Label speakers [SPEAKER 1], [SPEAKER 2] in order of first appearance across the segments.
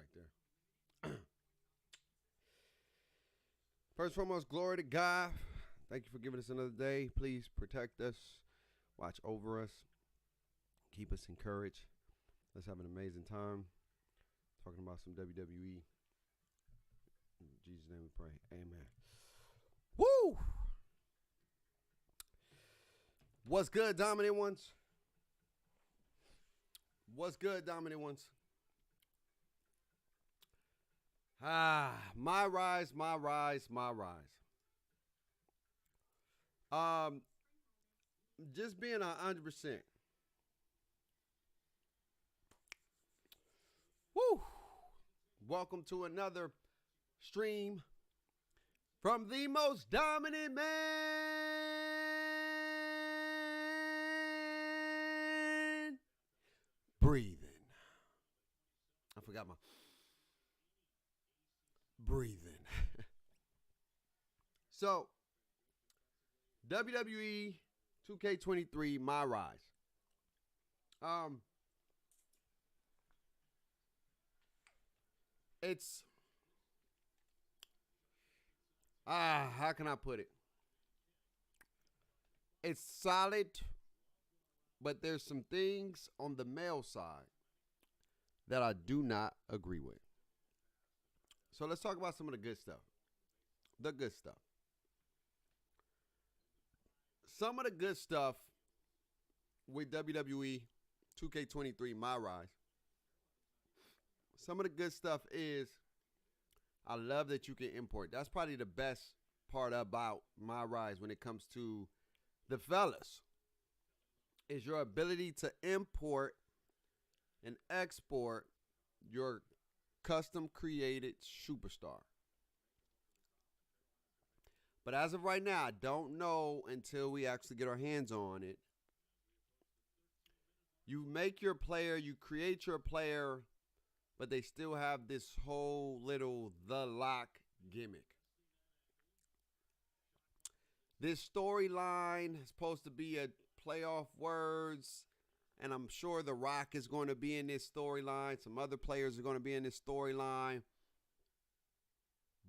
[SPEAKER 1] right there. First and foremost, glory to God. Thank you for giving us another day. Please protect us, watch over us, keep us encouraged. Let's have an amazing time talking about some WWE. In Jesus' name we pray. Amen. Woo! What's good, dominant ones? What's good, dominant ones? MyRise. Just being 100%. Woo! Welcome to another stream from the most dominant man breathing. I forgot my breathing. So, WWE 2K23 MyRise. It's how can I put it? It's solid, but there's some things on the male side that I do not agree with. So let's talk about some of the good stuff. The good stuff. Some of the good stuff with WWE 2K23 MyRise. Some of the good stuff is I love that you can import. That's probably the best part about MyRise when it comes to the fellas, is your ability to import and export your custom created superstar. But as of right now, I don't know until we actually get our hands on it. You make your player, you create your player, but they still have this whole little The Lock gimmick. This storyline is supposed to be a play off words, and I'm sure The Rock is going to be in this storyline. Some other players are going to be in this storyline.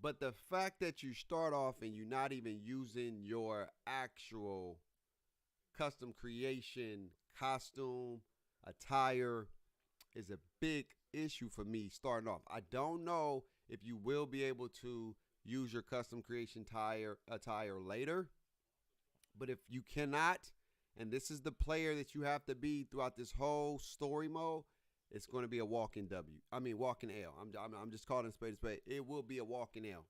[SPEAKER 1] But the fact that you start off and you're not even using your actual custom creation, costume, attire is a big issue for me starting off. I don't know if you will be able to use your custom creation attire later. But if you cannot, and this is the player that you have to be throughout this whole story mode, it's going to be a walking walking L. I'm just calling it spade a spade. It will be a walking L.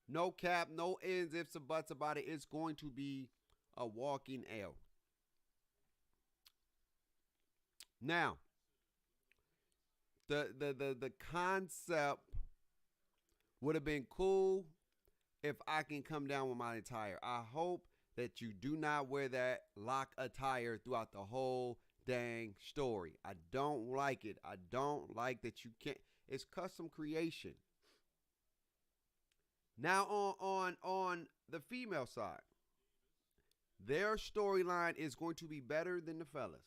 [SPEAKER 1] No cap, no ends, ifs, or buts about it. It's going to be a walking L. Now, the concept would have been cool if I can come down with my attire. I hope that you do not wear that lock attire throughout the whole dang story. I don't like it. I don't like that you can't. It's custom creation. Now on the female side, their storyline is going to be better than the fellas.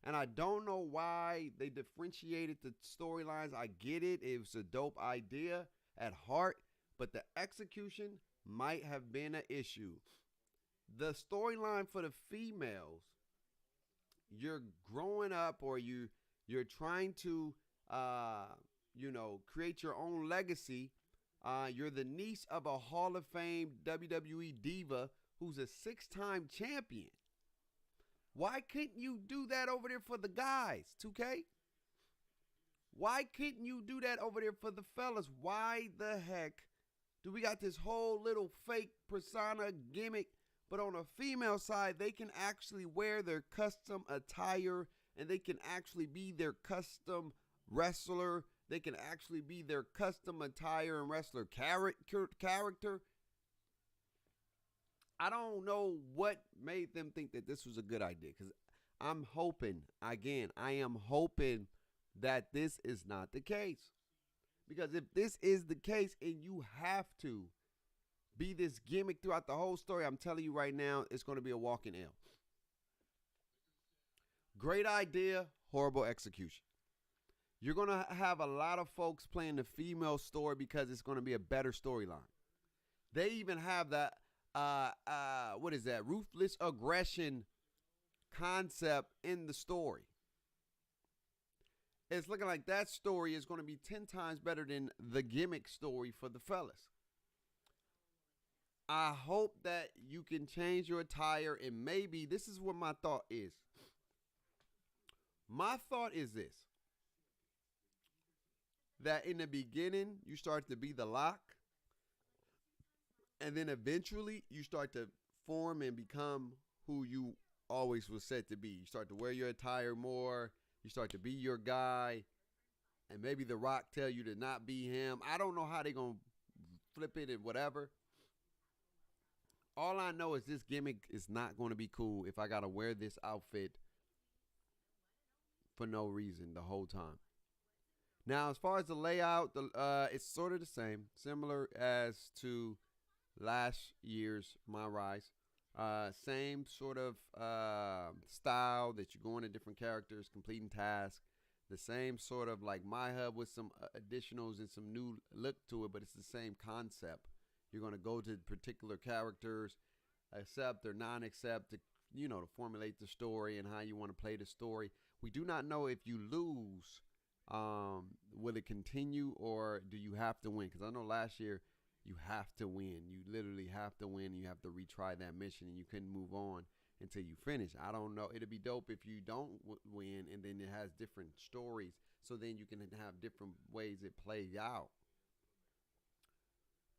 [SPEAKER 1] And I don't know why they differentiated the storylines. I get it. It was a dope idea at heart, but the execution might have been an issue. The storyline for the females, you're growing up or you're trying to create your own legacy. You're the niece of a Hall of Fame WWE diva who's a 6-time champion. Why couldn't you do that over there for the guys, 2K? Why couldn't you do that over there for the fellas? Why the heck do we got this whole little fake persona gimmick? But on a female side, they can actually wear their custom attire and they can actually be their custom wrestler. They can actually be their custom attire and wrestler character. I don't know what made them think that this was a good idea, because I'm hoping, again, I am hoping that this is not the case. Because if this is the case and you have to be this gimmick throughout the whole story, I'm telling you right now, it's going to be a walking L. Great idea, horrible execution. You're going to have a lot of folks playing the female story because it's going to be a better storyline. They even have that, what is that, ruthless aggression concept in the story. It's looking like that story is going to be 10 times better than the gimmick story for the fellas. I hope that you can change your attire, and maybe this is what my thought is. My thought is this: that in the beginning, you start to be the Lock, and then eventually you start to form and become who you always was said to be. You start to wear your attire more. You start to be your guy, and maybe The Rock tell you to not be him. I don't know how they're going to flip it and whatever. All I know is this gimmick is not going to be cool if I got to wear this outfit for no reason the whole time. Now, as far as the layout, it's sort of the same, similar as to last year's MyRise. Same sort of style that you go into different characters, completing tasks. The same sort of like My Hub with some additionals and some new look to it, but it's the same concept. You're going to go to particular characters, accept or non-accept, to formulate the story and how you want to play the story. We do not know if you lose, will it continue or do you have to win? Because I know last year you have to win. You literally have to win. You have to retry that mission, and you couldn't move on until you finish. I don't know. It'd be dope if you don't win, and then it has different stories, so then you can have different ways it plays out.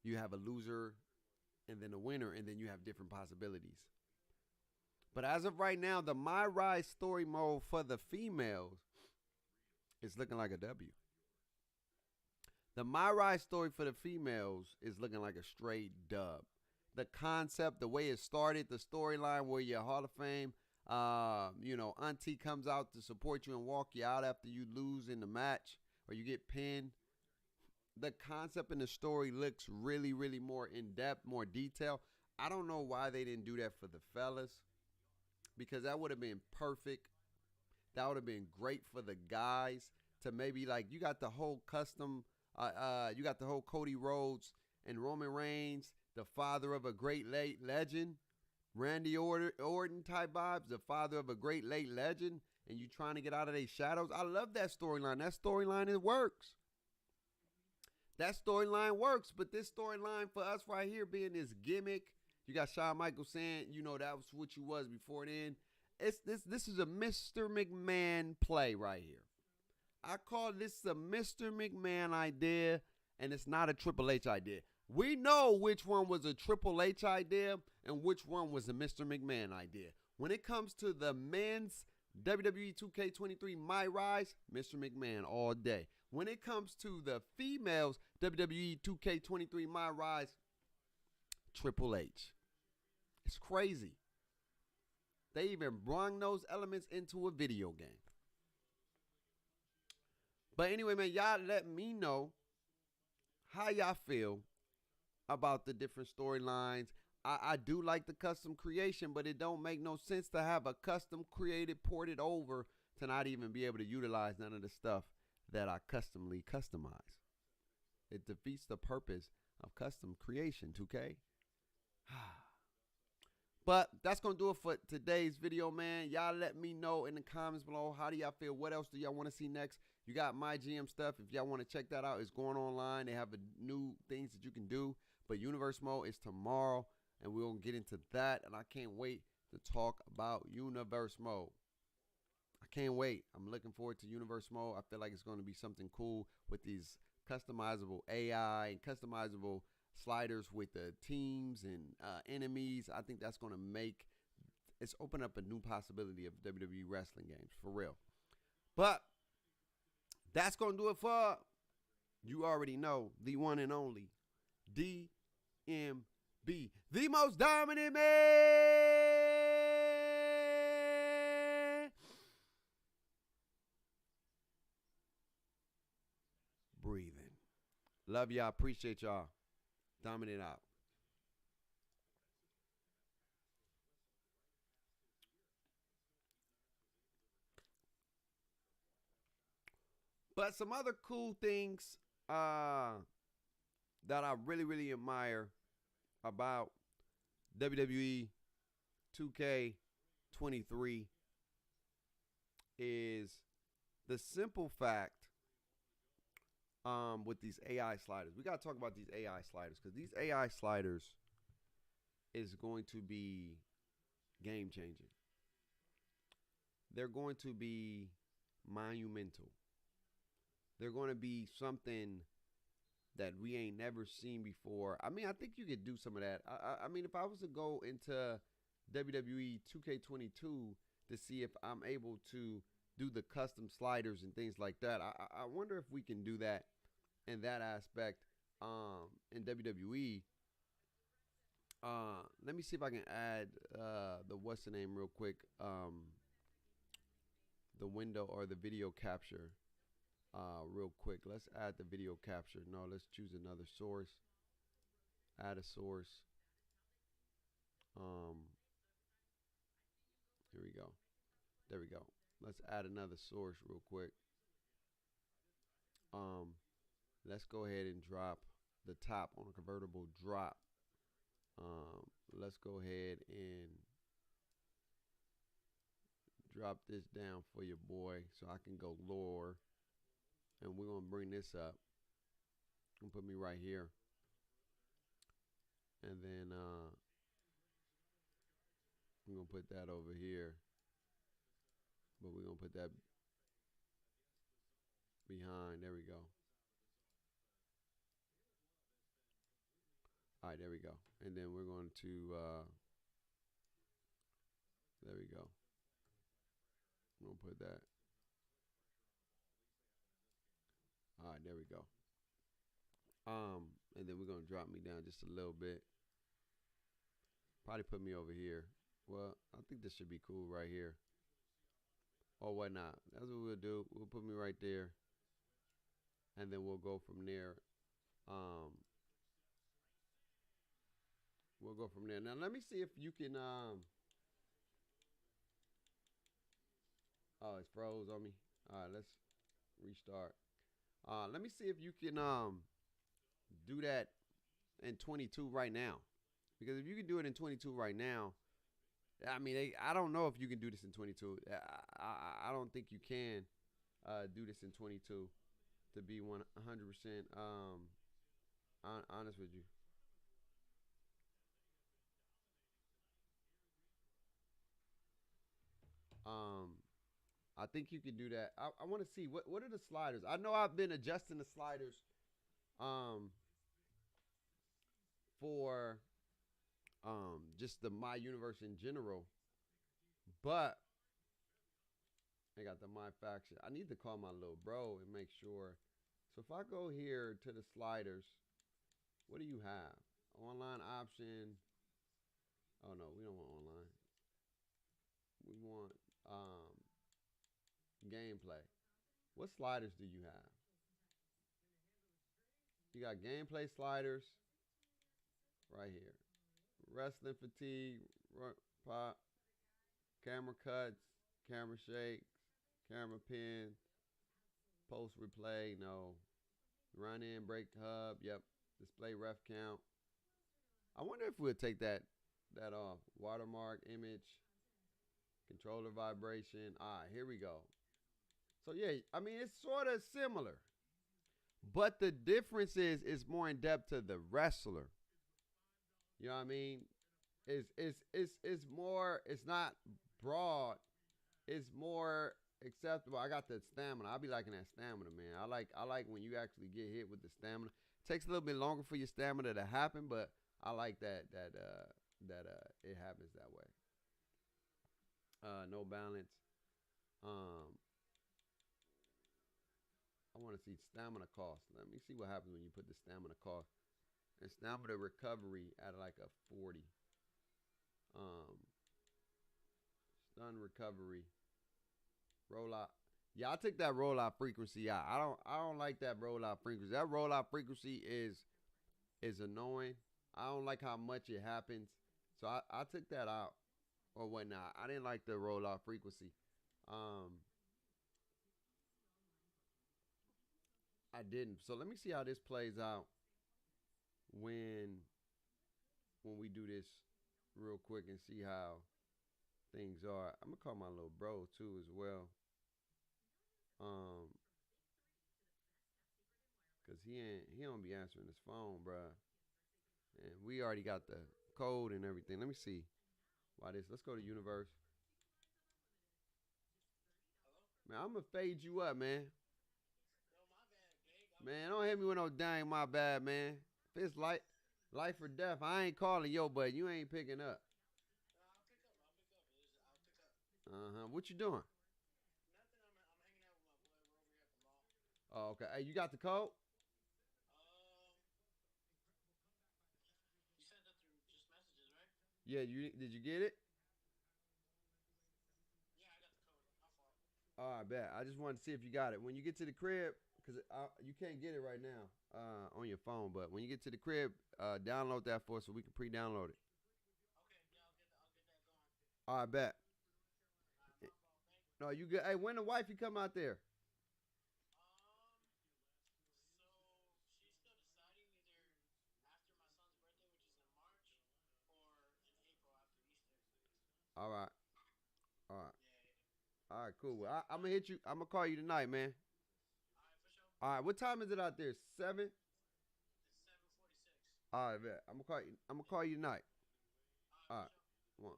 [SPEAKER 1] You have a loser and then a winner, and then you have different possibilities. But as of right now, the MyRise story mode for the females is looking like a W. The MyRise story for the females is looking like a straight dub. The concept, the way it started, the storyline where you're Hall of Fame, Auntie comes out to support you and walk you out after you lose in the match or you get pinned. The concept in the story looks really, really more in-depth, more detailed. I don't know why they didn't do that for the fellas, because that would have been perfect. That would have been great for the guys to maybe, like, you got the whole custom, you got the whole Cody Rhodes and Roman Reigns, the father of a great late legend, Randy Orton type vibes, the father of a great late legend, and you trying to get out of their shadows. I love that storyline. That storyline, it works. That storyline works, but this storyline for us right here being this gimmick, you got Shawn Michaels saying, that was what you was before then. This is a Mr. McMahon play right here. I call this a Mr. McMahon idea, and it's not a Triple H idea. We know which one was a Triple H idea and which one was a Mr. McMahon idea. When it comes to the men's WWE 2K23 MyRise, Mr. McMahon all day. When it comes to the females WWE 2K23 MyRise, Triple H. It's crazy. They even brought those elements into a video game. But anyway, man, y'all let me know how y'all feel about the different storylines. I do like the custom creation, but it don't make no sense to have a custom created, ported over to not even be able to utilize none of the stuff that I customly customize. It defeats the purpose of custom creation, 2K. But that's going to do it for today's video, man. Y'all let me know in the comments below. How do y'all feel? What else do y'all want to see next? You got my GM stuff. If y'all want to check that out, it's going online. They have new things that you can do. But Universe Mode is tomorrow, and we're going to get into that. And I can't wait to talk about Universe Mode. I can't wait. I'm looking forward to Universe Mode. I feel like it's going to be something cool with these customizable AI and customizable sliders with the teams and enemies. I think that's going to it's open up a new possibility of WWE wrestling games, for real. But that's going to do it for, you already know, the one and only DMB, the most dominant man breathing. Love y'all. Appreciate y'all. Dominant out. But some other cool things uh, that I really, really admire about WWE 2K23 is the simple fact with these AI sliders. We got to talk about these AI sliders because these AI sliders is going to be game changing. They're going to be monumental. They're going to be something that we ain't never seen before. I mean, I think you could do some of that. I mean, if I was to go into WWE 2K22 to see if I'm able to do the custom sliders and things like that, I wonder if we can do that in that aspect in WWE. Let me see if I can add the what's the name real quick. The window or the video capture real quick. Let's add the video capture. No, let's choose another source. Add a source. Here we go. There we go. Let's add another source real quick. Let's go ahead and drop the top on a convertible drop. Let's go ahead and drop this down for your boy so I can go lower. And we're going to bring this up and put me right here. And then I'm going to put that over here. But we're going to put that behind. There we go. All right, there we go. And then we're going to, there we go. I'm going to put that. All right, there we go. And then we're going to drop me down just a little bit. Probably put me over here. Well, I think this should be cool right here. Or whatnot. That's what we'll do. We'll put me right there. And then we'll go from there. We'll go from there. Now, let me see if you can... Oh, it's froze on me. All right, let's restart. Let me see if you can do that in 22 right now. Because if you can do it in 22 right now, I mean, I don't know if you can do this in 22. I don't think you can do this in 22, to be 100% honest with you. I think you can do that. I want to see what are the sliders. I know I've been adjusting the sliders for just the My Universe in general, but I got the My Faction. I need to call my little bro and make sure. So if I go here to the sliders, what do you have? Online option. Oh no, we don't want online. We want gameplay. What sliders do you have? You got gameplay sliders right here. Wrestling fatigue, pop, camera cuts, camera shakes, camera pin, post replay, no. Run in, break hub, yep. Display ref count. I wonder if we'll take that off. Watermark, image, controller vibration. Here we go. So yeah, I mean it's sort of similar. But the difference is it's more in depth to the wrestler. You know what I mean? It's more, it's not broad. It's more acceptable. I got that stamina. I be liking that stamina, man. I like when you actually get hit with the stamina. It takes a little bit longer for your stamina to happen, but I like that it happens that way. No balance. I want to see stamina cost. Let me see what happens when you put the stamina cost. And stamina recovery at like a 40. Stun recovery. Rollout. Yeah, I took that rollout frequency out. I don't like that rollout frequency. That rollout frequency is annoying. I don't like how much it happens. So I took that out or whatnot. I didn't like the rollout frequency. I didn't. So let me see how this plays out when when we do this real quick and see how things are. I'm gonna call my little bro too as well. Um, cause he don't be answering his phone, bruh. And we already got the code and everything. Let me see why this. Let's go to universe. Man, I'm gonna fade you up, man. Man, don't hit me with no dang my bad, man. If it's life or death, I ain't calling yo, but you ain't picking up. Uh-huh. What you doing? Oh, okay. Hey, you got the code? Yeah, you did you get it? All right, bet. I just wanted to see if you got it. When you get to the crib, because you can't get it right now on your phone, but when you get to the crib, download that for us so we can pre-download it. All right, bet. No, you good. Hey, when the wifey come out there? All right. All right. All right, cool. Well, I'm gonna hit you. I'm gonna call you tonight, man. All right. What time is it out there? 7. All right, bet. I'm gonna call you. I'm gonna call you tonight. All right. One.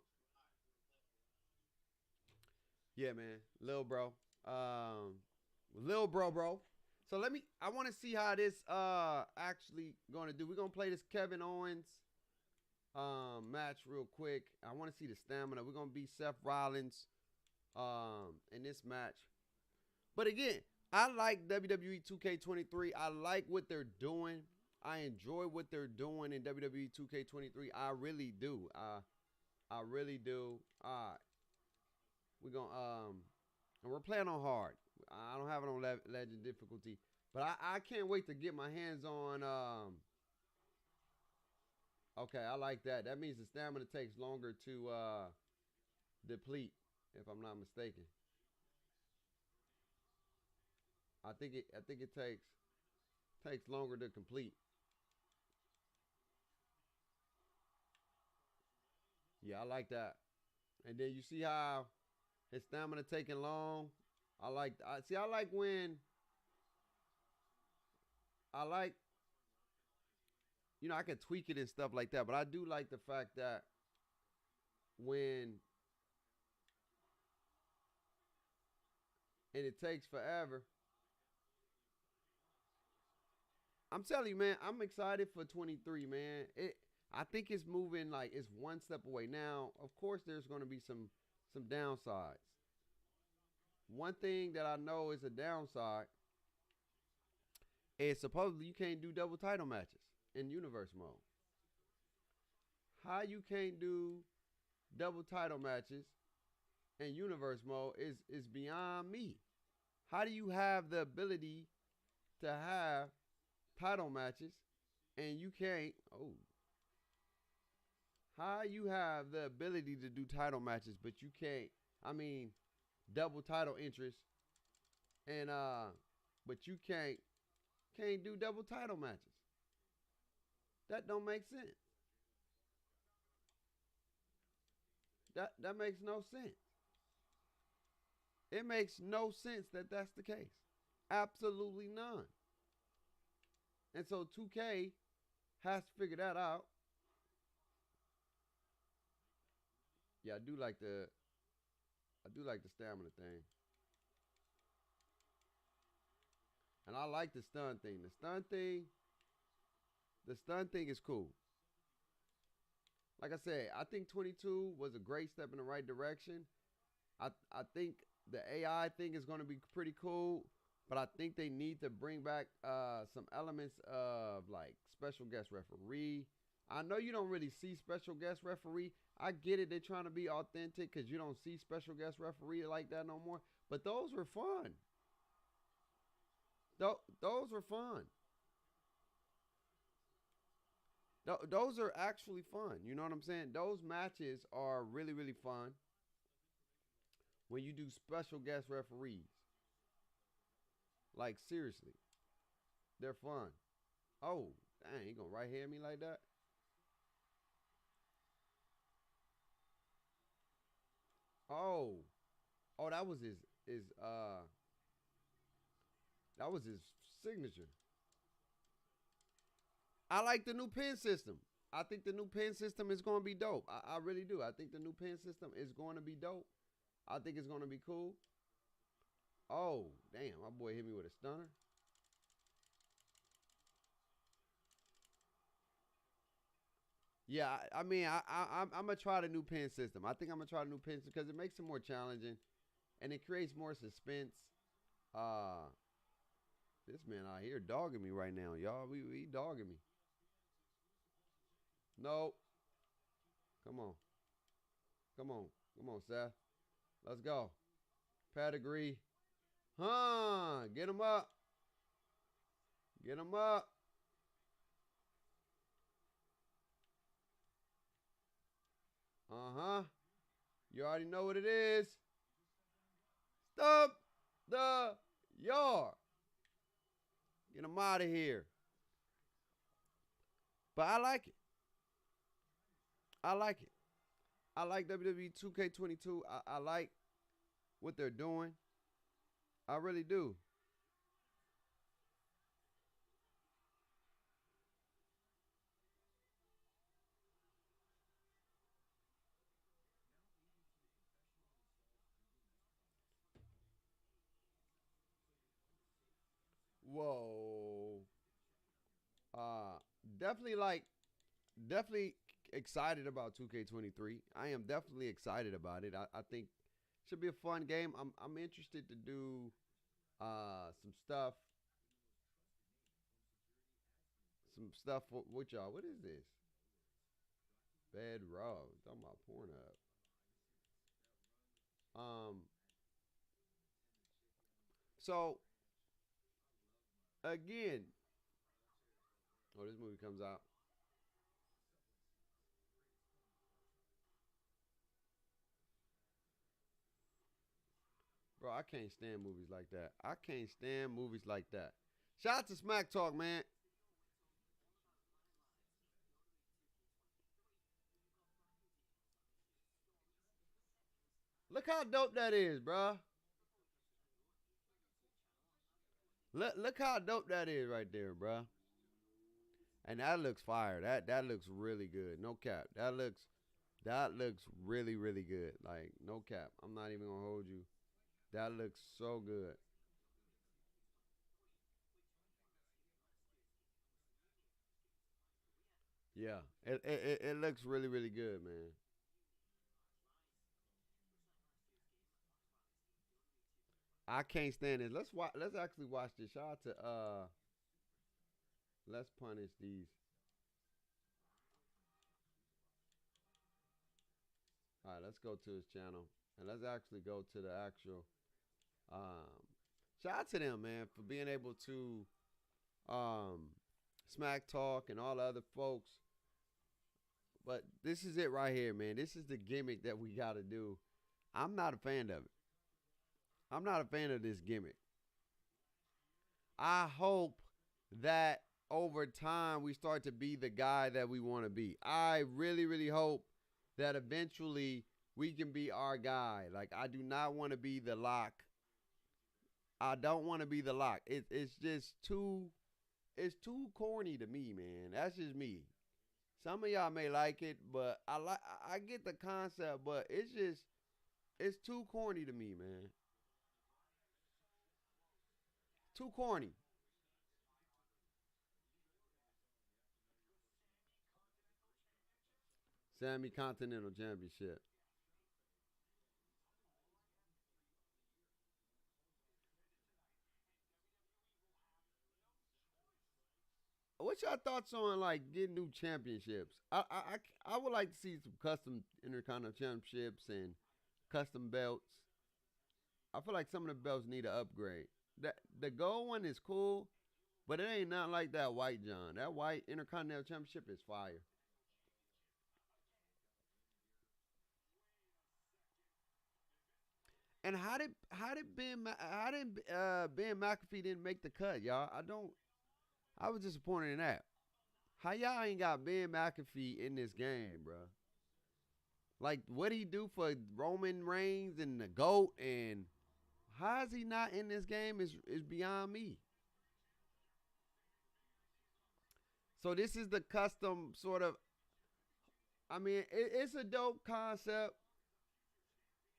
[SPEAKER 1] Yeah, man. Lil bro. Um, Lil bro. So let me. I want to see how this actually gonna do. We're gonna play this Kevin Owens match real quick. I want to see the stamina. We're gonna be Seth Rollins in this match. But again, I like WWE 2K23. I like what they're doing. I enjoy what they're doing in WWE 2K23. I really do. I really do. All right, we're gonna and we're playing on hard. I don't have it on legend difficulty, but I can't wait to get my hands on. Okay, I like that. That means the stamina takes longer to deplete, if I'm not mistaken. I think it takes longer to complete. Yeah, I like that. And then you see how his stamina taking long. I like when I like I can tweak it and stuff like that, but I do like the fact that when and it takes forever. I'm telling you, man, I'm excited for 23, man. I think it's moving like it's one step away. Now, of course, there's going to be some downsides. One thing that I know is a downside is supposedly you can't do double title matches in universe mode. How you can't do double title matches in universe mode is beyond me. How do you have the ability to have title matches and you can't? Oh, how you have the ability to do title matches, but you can't? I mean, double title interest and but you can't do double title matches. That don't make sense. That makes no sense. It makes no sense that that's the case. Absolutely none. And so 2K has to figure that out. Yeah, I do like the stamina thing. And I like the stun thing. The stun thing is cool. Like I said, I think 22 was a great step in the right direction. I think the AI thing is going to be pretty cool, but I think they need to bring back some elements of like special guest referee. I know you don't really see special guest referee. I get it. They're trying to be authentic because you don't see special guest referee like that no more. But those were fun. Those were fun. Those are actually fun. You know what I'm saying? Those matches are really, really fun when you do special guest referees. Like, seriously. They're fun. Oh, dang, you gonna right hand me like that? Oh, oh, that was his signature. I like the new pin system. I think the new pin system is going to be dope. I really do. I think the new pin system is going to be dope. I think it's going to be cool. Oh, damn, my boy hit me with a stunner. Yeah, I mean, I'm gonna try the new pin system. I think I'm gonna try the new pin system because it makes it more challenging and it creates more suspense. Uh, this man out here dogging me right now, y'all. We dogging me. No, come on, come on, come on, Seth. Let's go. Pedigree, huh? Get him up, get him up. Uh huh. You already know what it is. Stop the yard. Get him out of here. But I like it. I like it. I like WWE 2K22. I like what they're doing. I really do. Whoa. Uh, definitely definitely excited about 2K23. I am definitely excited about it. I think it should be a fun game. I'm interested to do some stuff, with y'all. What is this? Bad Raw. Talking about Pornhub. Um, so again, oh, this movie comes out. Bro, I can't stand movies like that. I can't stand movies like that. Shout out to Smack Talk, man. Look how dope that is, bro. Look how dope that is right there, bro. And that looks fire. That looks really good. No cap. That looks really really good. Like no cap. I'm not even gonna hold you. That looks so good. Yeah, it looks really really good, man. I can't stand it. Let's watch. Let's actually watch this. Shout out to Let's punish these. All right, let's go to his channel and let's actually go to the actual. Um, Shout out to them, man, for being able to um, smack talk and all the other folks. But this is it right here, man. This is the gimmick that we got to do. I'm not a fan of it. I'm not a fan of this gimmick. I hope that over time we start to be the guy that we want to be. I really, really hope that eventually we can be our guy. Like I do not want to be the lock. I don't want to be the lock. It's just too corny to me, man. That's just me. Some of y'all may like it, but I get the concept, but it's too corny to me, man. Too corny. Sammy Continental Championship. What's your thoughts on like getting new championships? I would like to see some custom Intercontinental championships and custom belts. I feel like some of the belts need an upgrade. The gold one is cool, but it ain't not like that white John. That white Intercontinental Championship is fire. And how did Ben McAfee didn't make the cut, y'all? I don't. I was disappointed in that. How y'all ain't got Ben McAfee in this game, bro? Like, what he do for Roman Reigns and the GOAT, and how is he not in this game is beyond me. So this is the custom sort of. I mean, it's a dope concept.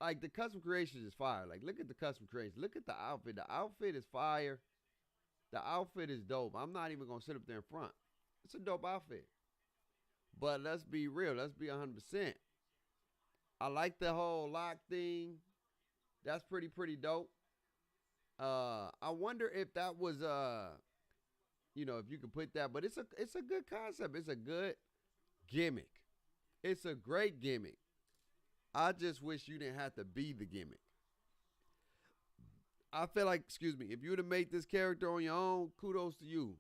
[SPEAKER 1] Like the custom creation is fire. Like, look at the custom creation. Look at the outfit. The outfit is fire. The outfit is dope. I'm not even gonna sit up there in front. It's a dope outfit. But let's be real. Let's be 100%. I like the whole lock thing. That's pretty dope. I wonder if that was if you could put that, but it's a good concept. It's a good gimmick. It's a great gimmick. I just wish you didn't have to be the gimmick. I feel like, excuse me, if you would have made this character on your own, kudos to you.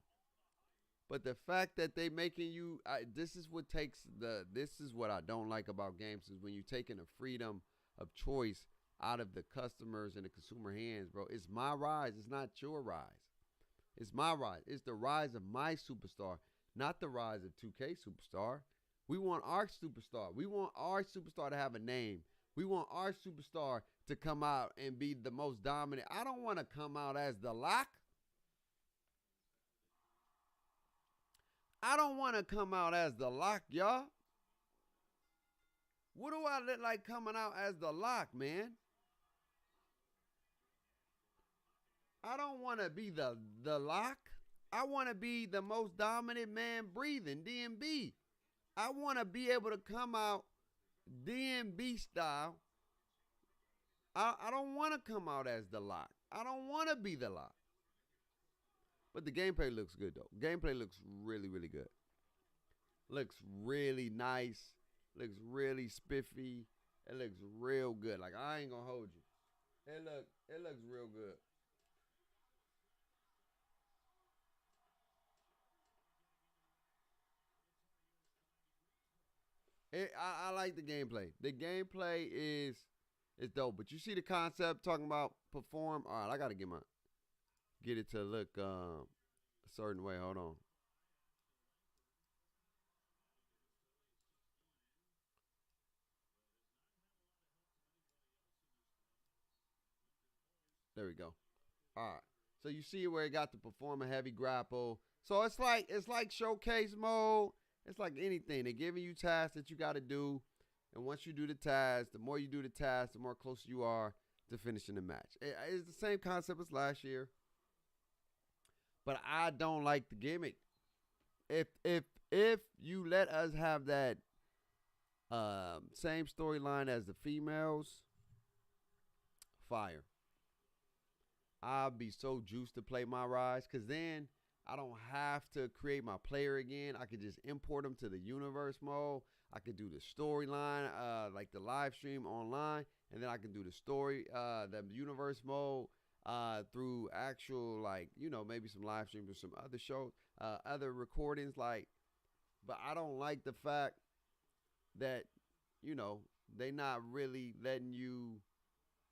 [SPEAKER 1] But the fact that they making you, this is what I don't like about games is when you're taking the freedom of choice out of the customers and the consumer hands, bro. It's my rise. It's not your rise. It's my rise. It's the rise of my superstar, not the rise of 2K superstar. We want our superstar. We want our superstar to have a name. We want our superstar to come out and be the most dominant. I don't want to come out as the lock. I don't want to come out as the lock, y'all. What do I look like coming out as the lock, man? I don't want to be the lock. I want to be the most dominant man breathing, DMB. I want to be able to come out DMB style. I don't want to come out as the lock. I don't want to be the lock. But the gameplay looks good, though. Gameplay looks really good. Looks really nice. Looks really spiffy. It looks real good. Like, I ain't gonna hold you. It looks real good. I like the gameplay. The gameplay is dope. But you see the concept talking about perform. All right, I gotta get it to look a certain way. Hold on. There we go. All right. So you see where it got to perform a heavy grapple. So it's like showcase mode. It's like anything. They're giving you tasks that you got to do, and once you do the task, the more you do the task, the more close you are to finishing the match. It's the same concept as last year, but I don't like the gimmick. If you let us have that same storyline as the females, fire. I'll be so juiced to play MyRise because then I don't have to create my player again. I can just import them to the universe mode. I can do the storyline, like the live stream online, and then I can do the universe mode through actual, like, maybe some live streams or some other shows, other recordings. Like, but I don't like the fact that, they not really letting you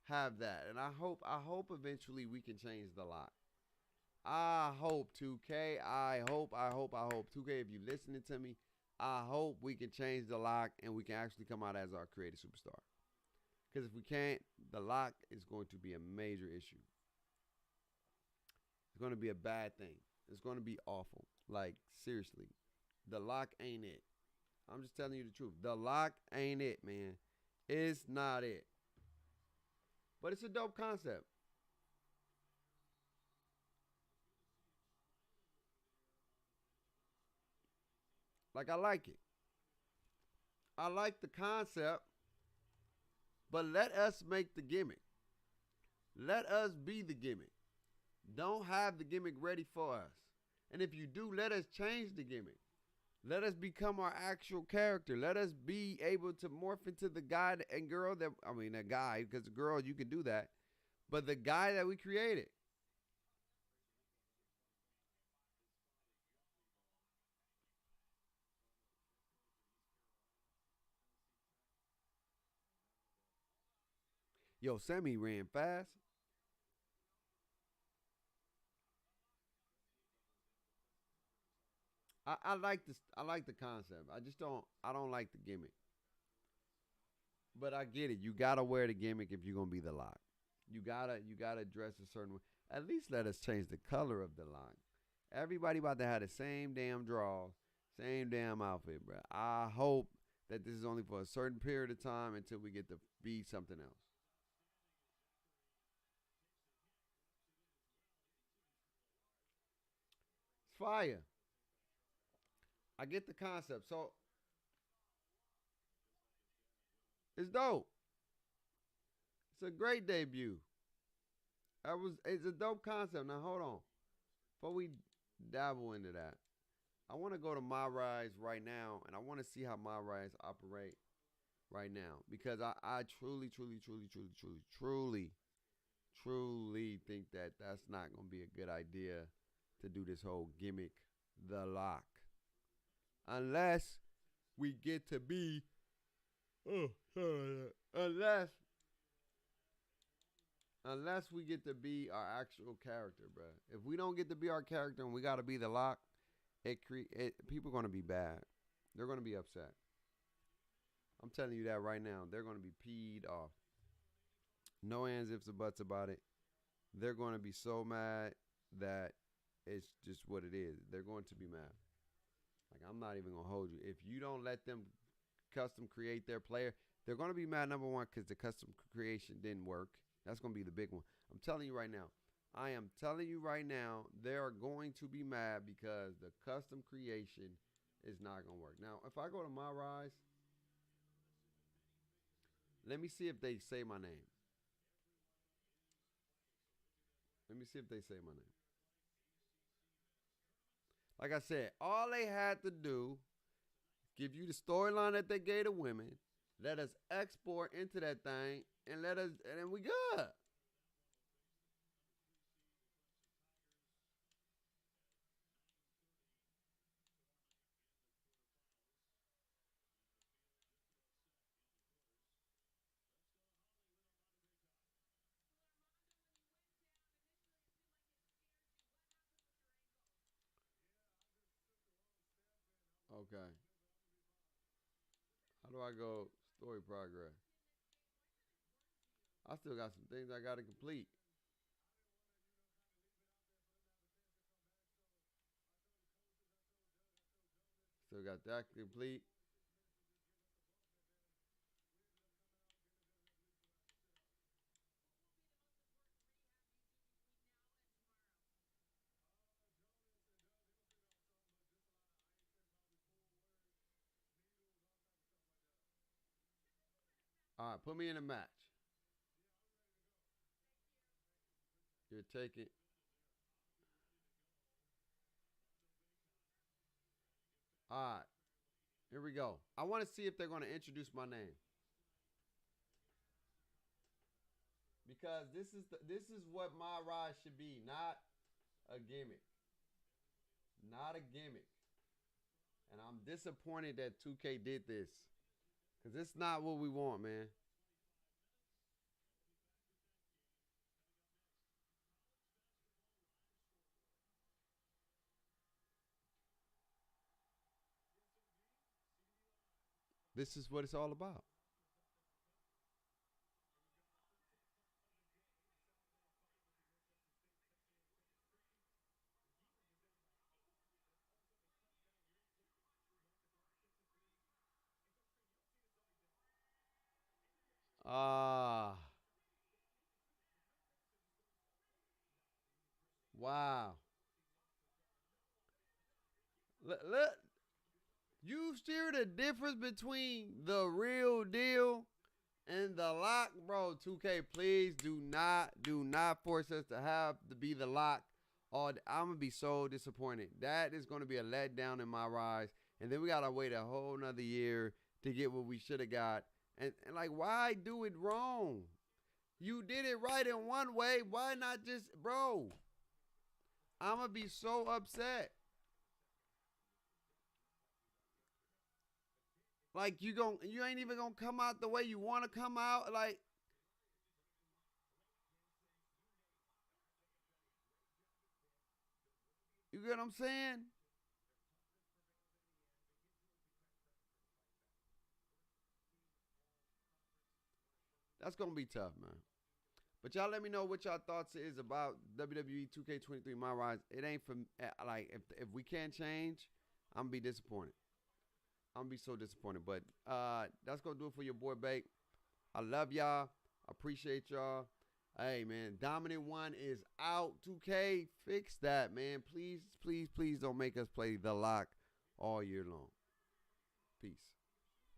[SPEAKER 1] have that. And I hope eventually we can change the lock. I hope 2K. I hope 2K. If you're listening to me, I hope we can change the lock and we can actually come out as our creative superstar. Because if we can't, the lock is going to be a major issue. It's going to be a bad thing. It's going to be awful. Like, seriously, the lock ain't it. I'm just telling you the truth. The lock ain't it, man. It's not it. But it's a dope concept. Like, I like it. I like the concept, but let us make the gimmick. Let us be the gimmick. Don't have the gimmick ready for us. And if you do, let us change the gimmick. Let us become our actual character. Let us be able to morph into the guy and girl that guy, because the girl, you can do that. But the guy that we created. Yo, Sammy ran fast. I like this. I like the concept. I just don't. I don't like the gimmick. But I get it. You gotta wear the gimmick if you're gonna be the lock. You gotta dress a certain way. At least let us change the color of the lock. Everybody about to have the same damn draws, same damn outfit, bro. I hope that this is only for a certain period of time until we get to be something else. It's fire. I get the concept. So it's dope. It's a great debut. It's a dope concept. Now hold on. Before we dabble into that, I want to go to MyRise right now, and I want to see how MyRise operate right now because I truly, truly, truly, truly, truly, truly, truly think that that's not going to be a good idea to do this whole gimmick, the lock, unless we get to be, oh, sorry, unless we get to be our actual character, bro. If we don't get to be our character and we got to be the lock, people are going to be bad. They're going to be upset. I'm telling you that right now. They're going to be peed off. No ands, ifs, or buts about it. They're going to be so mad that it's just what it is. They're going to be mad. Like, I'm not even going to hold you. If you don't let them custom create their player, they're going to be mad, number one, because the custom creation didn't work. That's going to be the big one. I'm telling you right now. I am telling you right now, they are going to be mad because the custom creation is not going to work. Now, if I go to MyRise, let me see if they say my name. Let me see if they say my name. Like I said, all they had to do, give you the storyline that they gave the women, let us export into that thing, and then we good. Okay. How do I go story progress? I still got some things I got to complete. Still got that complete. All right, put me in a match. You're taking. All right, here we go. I want to see if they're going to introduce my name because this is what my ride should be, not a gimmick, not a gimmick. And I'm disappointed that 2K did this because it's not what we want, man. This is what it's all about. Ah, wow. Look, you see the difference between the real deal and the lock, bro. 2K, please do not force us to have to be the lock. Or I'm gonna be so disappointed. That is gonna be a letdown in my rise. And then we gotta wait a whole nother year to get what we should have got. And like, why do it wrong? You did it right in one way. Why not just, bro? I'm gonna be so upset. Like you ain't even gonna come out the way you want to come out. Like, you get what I'm saying? That's gonna be tough, man. But y'all let me know what y'all thoughts is about WWE 2K23 MyRise. It ain't for like if we can't change, I'm gonna be disappointed. I'm gonna be so disappointed. But that's gonna do it for your boy Bake. I love y'all. I appreciate y'all. Hey man, Dominant One is out. 2K, fix that, man. Please, please, please don't make us play The Lock all year long. Peace.